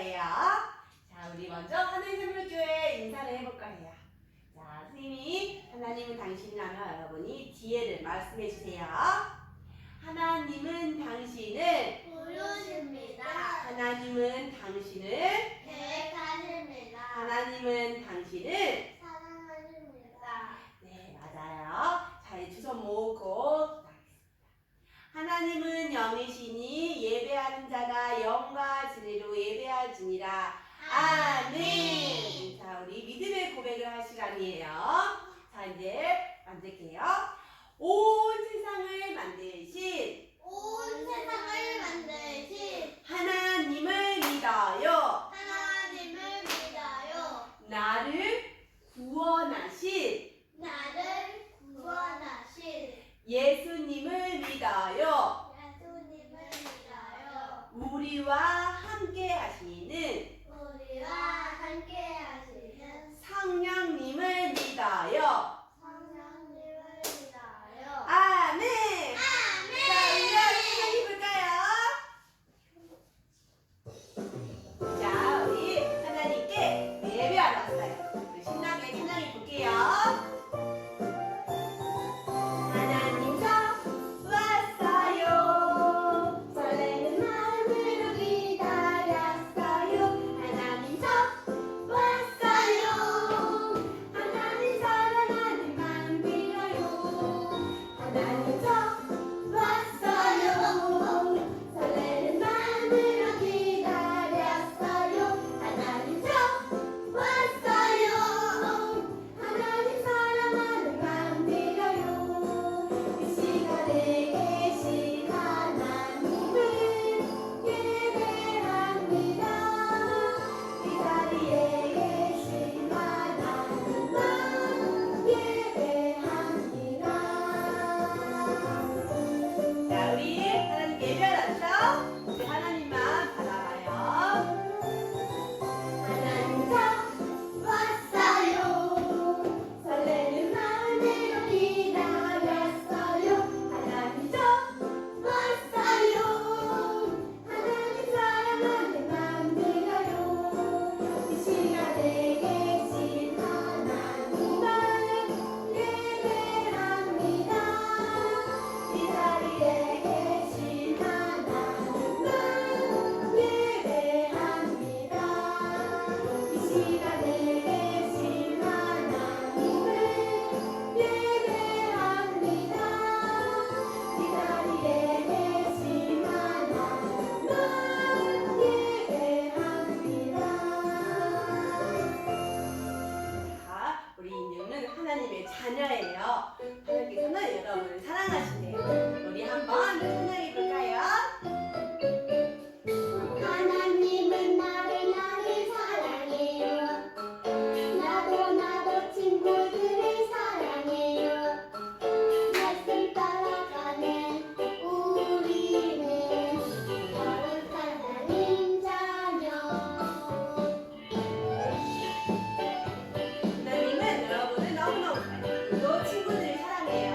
거예요. 자, 우리 먼저 하늘 선물교회 인사를 해볼 거예요. 자, 선생님이 하나님은 당신을 하면 여러분이 뒤에를 말씀해 주세요. 하나님은 당신을 부르십니다. 하나님은 당신을 계획하십니다. 하나님은 당신을 사랑하십니다. 네, 맞아요. 자, 이 두 손 모으고 하나님은 영이시니 예배하는 자가 영과 진리로 예배할지니라. 아멘. 자, 우리 믿음의 고백을 할 시간이에요. 자, 이제 만들게요. 온 세상을 만드신 온 세상을 만드신 하나님을 믿어요. 하나님을 믿어요. 나를 구원하신 나를 구원하신 예수님을 믿어요. 예수님을 믿어요. 우리와 함께 하시는 우리와 함께 하시는 성령님을 믿어요. 성령님을 믿어요. 아멘. 아멘. 자, 우리 한번 해볼까요? 자, 우리 하나님께 예배하러 왔어요. 우리 신나게 찬양해 볼게요. 하나님 저 왔어요. 설레는 마음으로 기다렸어요. 하나님 저 왔어요. 하나님 사랑하는 마음 빌어요. 하나님 저 왔어요. 설레는 마음으로 기다렸어요. 하나님 저 왔어요. 하나님 사랑하는 마음 빌어요. 이 시간에 계신 하나님을 예배합니다. 이 자리에 계신 하나님만 예배합니다. 자, 우리 하나님 예배하죠? 우리 하나님만 바라봐요. 하나님 저 왔어요. 설레는 마음으로 기다렸어요. 하나님 저 왔어요. 하나님 사랑하는 마음 들어요. 이 시간에 계신 하나님만 예배합니다. 이 자리에 계신 하나님만 예배합니다. 이 시간에 계신 하나님을 예배합니다. 이 자리에 계신 하나님만 예배합니다. 자, 우리 인류는 하나님의 자녀예요. 하나님께서는 여러분을 사랑하시네요. 우리 한번 찬양해 볼까요? 하나님은 나를 사랑해요. 나도 친구들을 사랑해요. 말씀 따라가는 우리는 거룩한 하나님 자녀. 하나님은 여러분을 너무너무 사랑해요. 또 친구들을 사랑해요.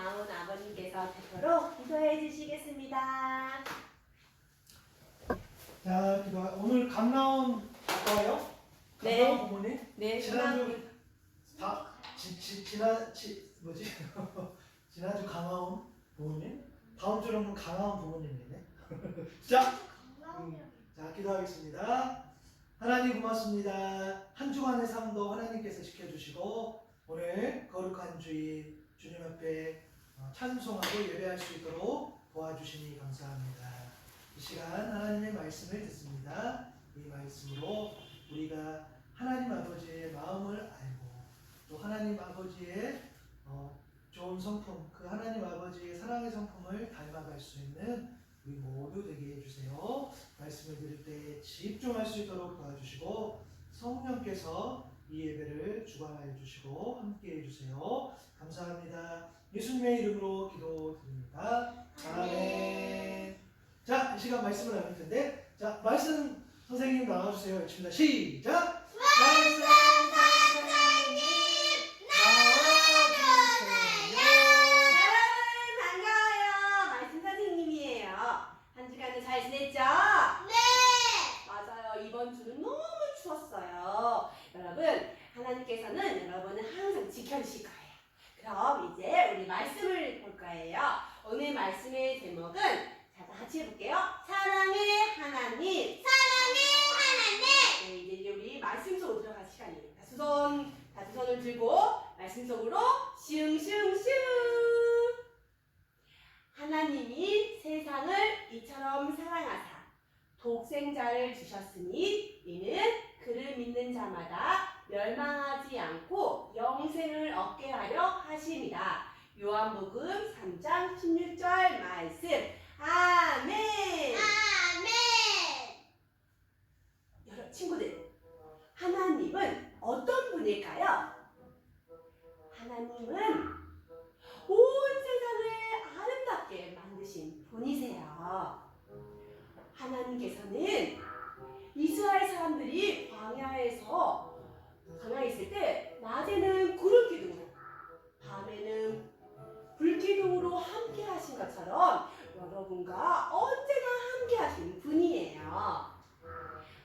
나온 아버님께서 대표로 기도해 주시겠습니다. 자, 오늘 강나온 아빠예요? 네. 강나온 부모님? 네, 지난주 지난주 강하온 부모님? 다음 주는 강하온 부모님이네. 자, 자, 기도하겠습니다. 하나님 고맙습니다. 한 주간의 삶도 하나님께서 지켜주시고 오늘 거룩한 주일 주님 앞에 찬송하고 예배할 수 있도록 도와주시니 감사합니다. 이 시간 하나님의 말씀을 듣습니다. 이 말씀으로 우리가 하나님 아버지의 마음을 알고 또 하나님 아버지의 좋은 성품, 그 하나님 아버지의 사랑의 성품을 닮아갈 수 있는 우리 모두 되게 해주세요. 말씀을 들을 때 집중할 수 있도록 도와주시고 성령께서 이 예배를 주관하여 주시고 함께 해주세요. 감사합니다. 예수님의 이름으로 기도드립니다. 아멘. 자, 이 시간 말씀을 나눌 텐데, 자, 말씀 선생님 나와주세요. 외칩니다. 시작! 말씀 선생님 나와주세요. 여러분 반가워요. 말씀 선생님이에요. 한 주간은 잘 지냈죠? 네. 맞아요. 이번 주는 너무 추웠어요. 여러분, 하나님께서는 여러분을 항상 지켜주실 거예요. 그럼 이제 우리 말씀을 볼 거예요. 오늘 말씀의 제목은 자, 다 같이 해볼게요. 사랑의 하나님. 네, 이제 우리 말씀 속으로 들어갈 시간이에요. 다 두 손을 들고 말씀 속으로 슝슝슝. 하나님이 세상을 이처럼 사랑하사 독생자를 주셨으니 이는 그를 믿는 자마다 멸망하지 않고 영생을 얻게 하려 하심이라. 요한복음 3장 16절 말씀. 아멘. 여러분 친구들, 하나님은 어떤 분일까요? 하나님은 온 세상을 아름답게 만드신 분이세요. 하나님께서는 이스라엘 사람들이 광야에 있을 때 낮에는 구름 기둥으로 밤에는 불 기둥으로 함께 하신 것처럼 여러분과 언제나 함께 하신 분이에요.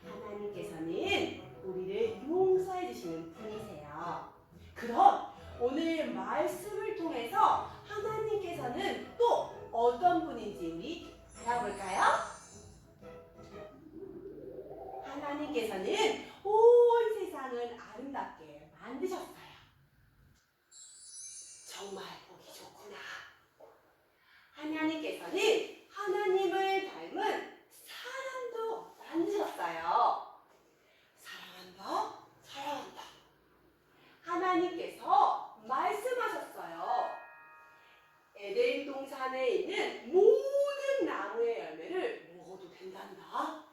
하나님께서는 우리를 용서해 주시는 분이세요. 그럼 오늘 말씀을 통해서 하나님께서는 또 어떤 분인지 우리 알아볼까요? 하나님께서는 온 세상을 아름답게 만드셨어요. 정말 보기 좋구나. 하나님께서는 하나님을 닮은 사람도 만드셨어요. 사랑한다. 하나님께서 말씀하셨어요. 에덴 동산에 있는 모든 나무의 열매를 먹어도 된단다.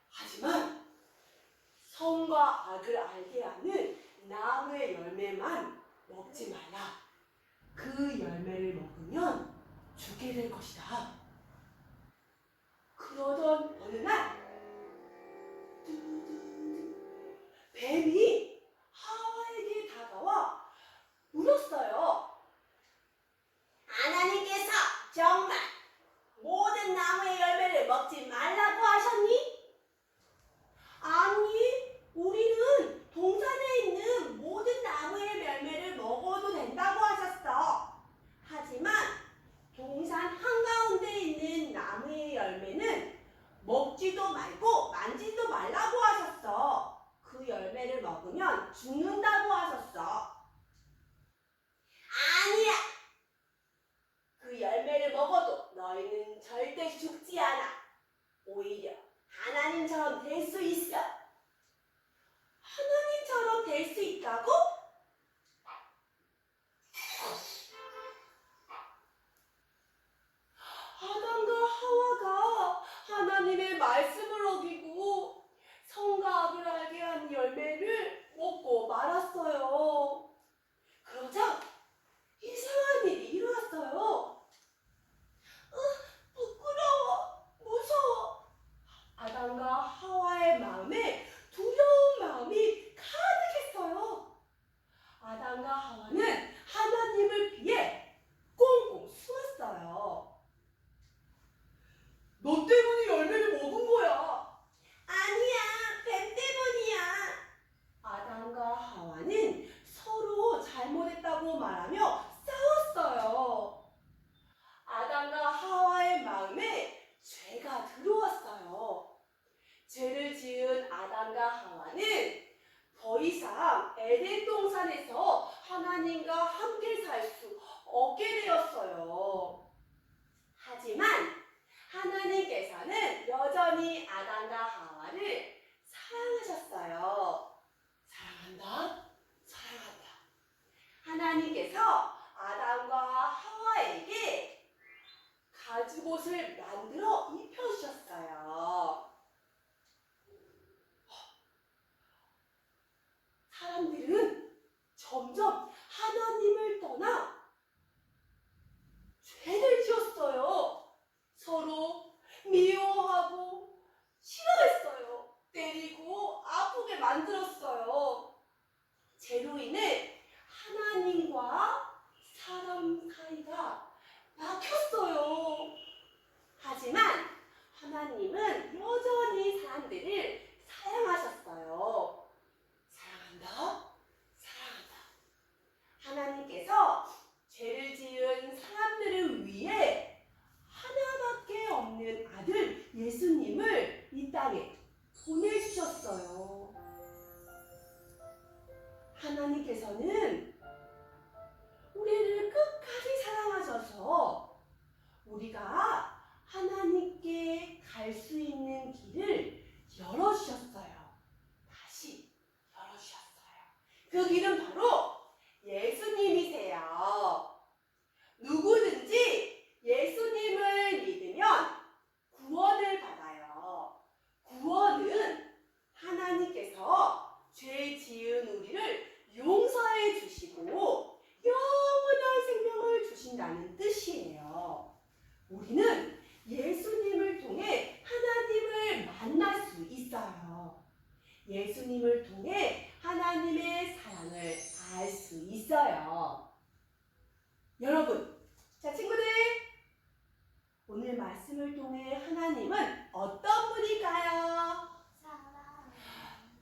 하지만 선과 악을 알게 하는 나무의 열매만 먹지 말라. 그 열매를 먹으면 죽게 될 것이다. 그러던 어느 날 뱀이 하와에게 다가와 물었어요. 하나님께서 정말 모든 나무의 열매를 먹지 말라고 하셨니? 아니, 우리는 동산에 있는 모든 나무의 열매를 먹어도 된다고 하셨어. 하지만 동산 한가운데 있는 나무의 열매는 먹지도 말고 만지도 말라고 하셨어. 그 열매를 먹으면 아담과 하와를 사랑하셨어요. 사랑한다, 사랑한다. 하나님께서 아담과 하와에게 가죽옷을 만들어 입혀주셨어요. 사람들은 점점 하나님을 떠나 죄를 지었어요. 서로 미워하고 싫어했어요. 때리고 아프게 만들었어요. 죄로 인해 하나님과 사람 사이가 막혔어요. 하지만 하나님은 여전히 사람들을 사랑하셨어요. 사랑한다, 사랑한다. 하나님께서 죄를 지은 사람들을 위해 하나밖에 없는 아들 예수님을 이 땅에 보내주셨어요. 하나님께서는 우리를 끝까지 사랑하셔서 우리가 하나님께 갈 수 있는 길을 열어주셨어요. 다시 열어주셨어요. 그 길은 바로 예수님이세요. 누구든지 예수님을 믿으면 구원을 받아요. 구원은 하나님께서 죄 지은 우리를 용서해 주시고 영원한 생명을 주신다는 뜻이에요. 우리는 예수님을 통해 하나님을 만날 수 있어요. 예수님을 통해 하나님의 사랑을 알 수 있어요. 여러분, 자 친구들, 오늘 말씀을 통해 하나님은 어떤 분일까요? 사랑.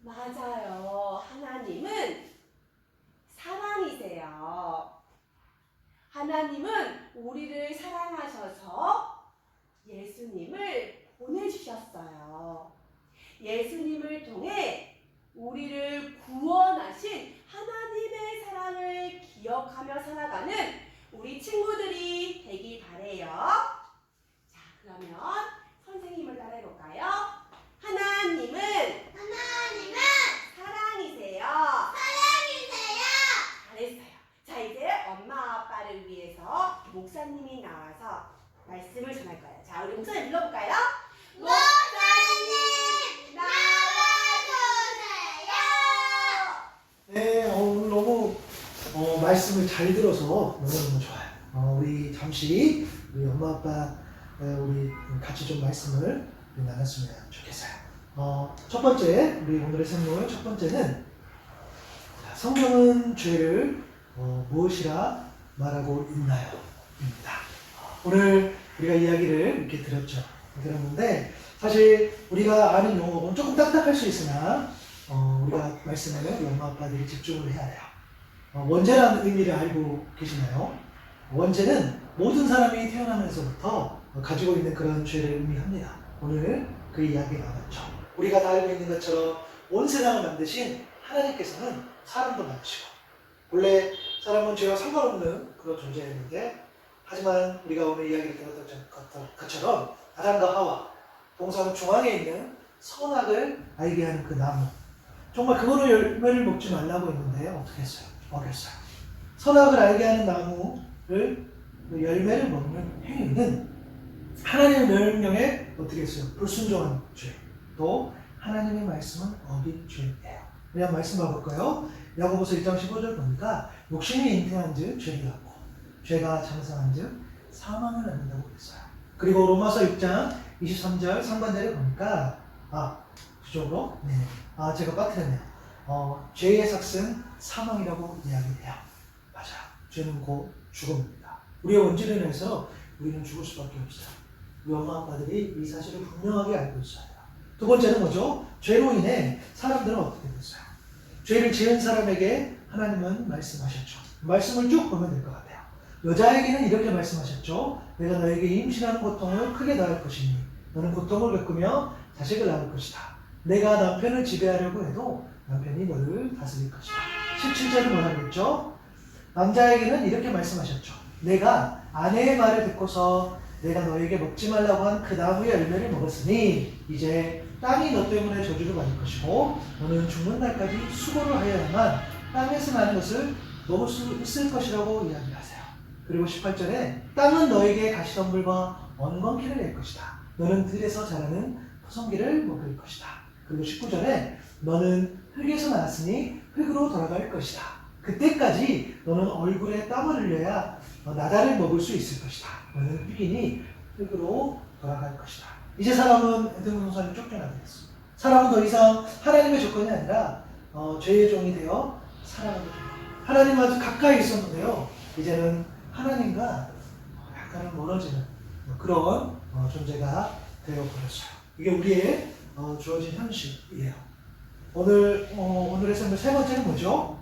맞아요. 하나님은 사랑이세요. 하나님은 우리를 사랑하셔서 예수님을 보내주셨어요. 예수님을 통해 우리를 구원하신 하나님의 사랑을 기억하며 살아가는 우리 친구들이 되길 바래요. 자, 그러면 선생님을 따라해볼까요? 하나님은 사랑이세요. 잘했어요. 자, 이제 엄마 아빠를 위해서 목사님이 나와서 말씀을 전할 거예요. 자, 우리 목사님 불러볼까요? 네, 오늘 너무 말씀을 잘 들어서 너무너무 좋아요. 우리 잠시 우리 엄마 아빠 우리 같이 좀 말씀을 나눴으면 좋겠어요. 첫 번째, 우리 오늘의 생물 첫 번째는 성경은 죄를 무엇이라 말하고 있나요? 입니다. 오늘 우리가 이야기를 이렇게 들었는데 사실 우리가 아는 용어는 조금 딱딱할 수 있으나 우리가 말씀을 우리 엄마 아빠들이 집중을 해야 돼요. 원죄라는 의미를 알고 계시나요? 원죄는 모든 사람이 태어나면서부터 가지고 있는 그런 죄를 의미합니다. 오늘 그 이야기가 나왔죠. 우리가 다 알고 있는 것처럼 온 세상을 만드신 하나님께서는 사람도 만드시고 원래 사람은 죄와 상관없는 그런 존재였는데 하지만 우리가 오늘 이야기를 들었던 것처럼 아담과 하와 동산 중앙에 있는 선악을 알게 하는 그 나무 정말 그거로 열매를 먹지 말라고 했는데 어떻게 했어요? 먹였어요. 선악을 알게 하는 나무를 열매를 먹는 행위는 하나님의 명령에 어떻게 했어요? 불순종한 죄. 또 하나님의 말씀은 어긴 죄예요. 그냥 말씀 봐볼까요? 야고보서 1장 15절 보니까 욕심이 잉태한 즉 죄를 낳고 죄가 장성한 즉 사망을 낳는다고 그랬어요. 그리고 로마서 6장 23절 상반절에 보니까 그쪽으로? 네. 제가 빠뜨렸네요. 죄의 삭은 사망이라고 이야기해요. 맞아요. 죄는 곧 죽음입니다. 우리의 원죄로 인해서 우리는 죽을 수밖에 없어요. 우리 엄마 아빠들이 이 사실을 분명하게 알고 있어야 돼요. 두 번째는 뭐죠? 죄로 인해 사람들은 어떻게 됐어요? 죄를 지은 사람에게 하나님은 말씀하셨죠. 말씀을 쭉 보면 될 것 같아요. 여자에게는 이렇게 말씀하셨죠. 내가 너에게 임신하는 고통을 크게 당할 것이니 너는 고통을 겪으며 자식을 낳을 것이다. 내가 남편을 지배하려고 해도 남편이 너를 다스릴 것이다. 17절은 뭐라고 했죠? 남자에게는 이렇게 말씀하셨죠. 내가 아내의 말을 듣고서 내가 너에게 먹지 말라고 한 그 나무의 열매를 먹었으니 이제 땅이 너 때문에 저주를 받을 것이고 너는 죽는 날까지 수고를 하여야만 땅에서 나는 것을 먹을 수 있을 것이라고 이야기하세요. 그리고 18절에 땅은 너에게 가시덤불과 엉겅퀴를 낼 것이다. 너는 들에서 자라는 토성기를 먹을 것이다. 그리고 19절에 너는 흙에서 나왔으니 흙으로 돌아갈 것이다. 그때까지 너는 얼굴에 땀을 흘려야 나다를 먹을 수 있을 것이다. 너는 흙이니 흙으로 돌아갈 것이다. 이제 사람은 에덴 동산을 쫓겨나게 됐어. 사람은 더 이상 하나님의 조건이 아니라 죄의 종이 되어 살아가게 됩니다. 하나님과 가까이 있었는데요. 이제는 하나님과 약간은 멀어지는 그런 존재가 되어버렸어요. 이게 우리의 주어진 현실이에요. 오늘의 설명 세 번째는 뭐죠?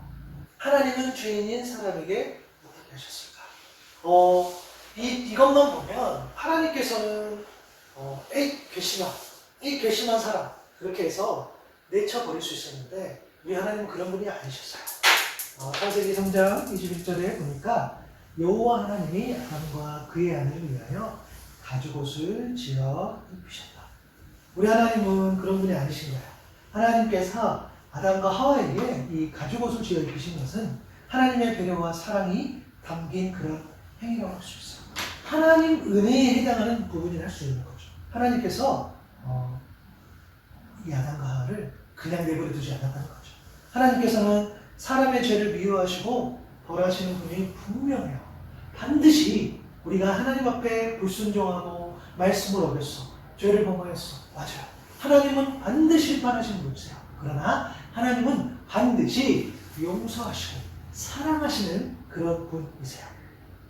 하나님은 죄인인 사람에게 어떻게 하셨을까? 이것만 보면 하나님께서는 괘씸한 사람 그렇게 해서 내쳐버릴 수 있었는데 우리 하나님은 그런 분이 아니셨어요. 창세기 3장 21절에 보니까 여호와 하나님이 아담과 그의 아내를 위하여 가죽옷을 지어 입히셨다. 우리 하나님은 그런 분이 아니신 거예요. 하나님께서 아담과 하와에게 이 가죽옷을 지어 입히신 것은 하나님의 배려와 사랑이 담긴 그런 행위라고 할 수 있어요. 하나님 은혜에 해당하는 부분이라 할 수 있는 거죠. 하나님께서 이 아담과 하와를 그냥 내버려 두지 않았다는 거죠. 하나님께서는 사람의 죄를 미워하시고 벌하시는 분이 분명해요. 반드시 우리가 하나님 앞에 불순종하고 말씀을 어겼어. 죄를 범하였어. 맞아요. 하나님은 반드시 심판하시는 분이세요. 그러나 하나님은 반드시 용서하시고 사랑하시는 그런 분이세요.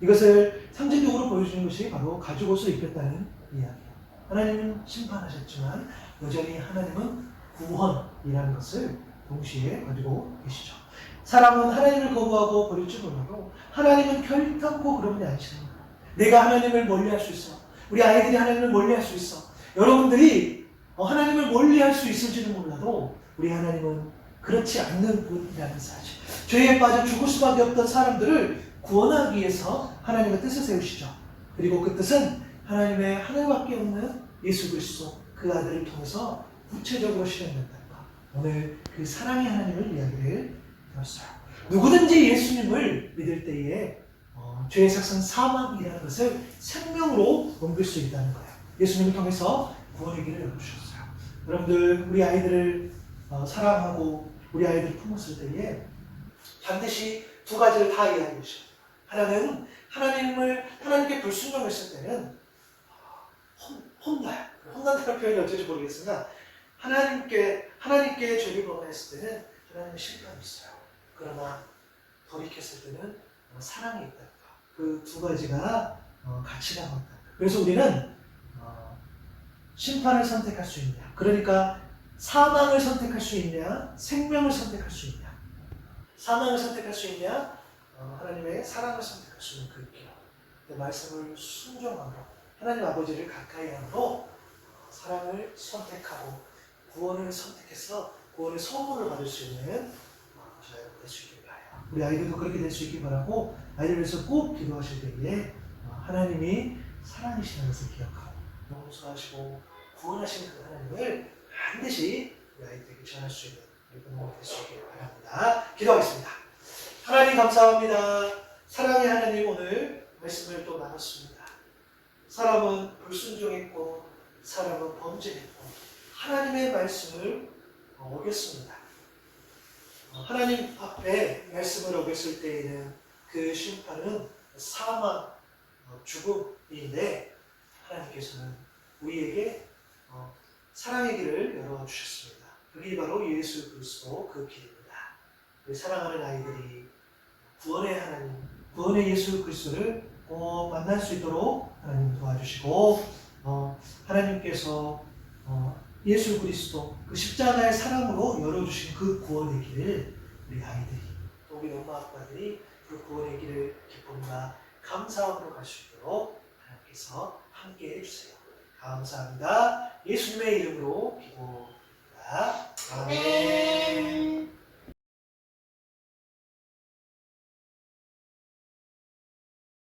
이것을 상징적으로 보여주는 것이 바로 가죽옷을 입혔다는 이야기예요. 하나님은 심판하셨지만 여전히 하나님은 구원이라는 것을 동시에 가지고 계시죠. 사람은 하나님을 거부하고 버릴 줄 몰라도 하나님은 결단코 그런 분이 아니시는 거예요. 내가 하나님을 멀리할 수 있어. 우리 아이들이 하나님을 멀리할 수 있어. 여러분들이 하나님을 멀리할 수 있을지는 몰라도 우리 하나님은 그렇지 않는 분이라는 사실. 죄에 빠져 죽을 수밖에 없던 사람들을 구원하기 위해서 하나님의 뜻을 세우시죠. 그리고 그 뜻은 하나님의 하늘밖에 없는 예수 그리스도 그 아들을 통해서 구체적으로 실현된다. 오늘 그 사랑의 하나님을 이야기를 들었어요. 누구든지 예수님을 믿을 때에 죄의 삭은 사망이라는 것을 생명으로 옮길 수 있다는 거예요. 예수님을 통해서 구원의 길을 열어주셨어요. 여러분들 우리 아이들을 사랑하고 우리 아이들을 품었을 때에 반드시 두 가지를 다 이해하고 계셔요. 하나는 하나님께 불순종했을 때는 혼나요. 혼난다는 표현이 어쩔지 모르겠으나 하나님께 죄를 범했을 때는 하나님의 심판이 있어요. 그러나 돌이켰을 때는 사랑이 있다. 그 두 가지가 같이 나온다. 그래서 우리는 심판을 선택할 수 있냐? 그러니까 사망을 선택할 수 있냐? 생명을 선택할 수 있냐? 사망을 선택할 수 있냐? 하나님의 사랑을 선택할 수 있는 그 길. 그 말씀을 순종함으로 하나님 아버지를 가까이 함으로 사랑을 선택하고 구원을 선택해서 구원의 선물을 받을 수 있는 저희가 될 수 있길 바라요. 우리 아이들도 그렇게 될 수 있길 바라고 아이들을 위해서 꼭 기도하실 때에 하나님이 사랑이시는 것을 기억하고 용서하시고 구원하시는 그 하나님을 반드시 우리 아이들에게 전할 수 있는 부모가 될 수 있길 바랍니다. 기도하겠습니다. 하나님 감사합니다. 사랑의 하나님 오늘 말씀을 또 나눴습니다. 사람은 불순종했고 사람은 범죄했고 하나님의 말씀을 어겼습니다. 하나님 앞에 말씀을 어겼을 때에는 그 심판은 사망, 죽음인데 하나님께서는 우리에게 사랑의 길을 열어주셨습니다. 그게 바로 예수 그리스도 그 길입니다. 우리 사랑하는 아이들이 구원의 하나님, 구원의 예수 그리스도를 꼭 만날 수 있도록 하나님 도와주시고 하나님께서 예수 그리스도 그 십자가의 사랑으로 열어주신 그 구원의 길을 우리 아이들이 또 우리 엄마 아빠들이 그 구원의 길을 기쁨과 감사함으로 갈 수 있도록 하나님께서 함께 해주세요. 감사합니다. 예수님의 이름으로 기도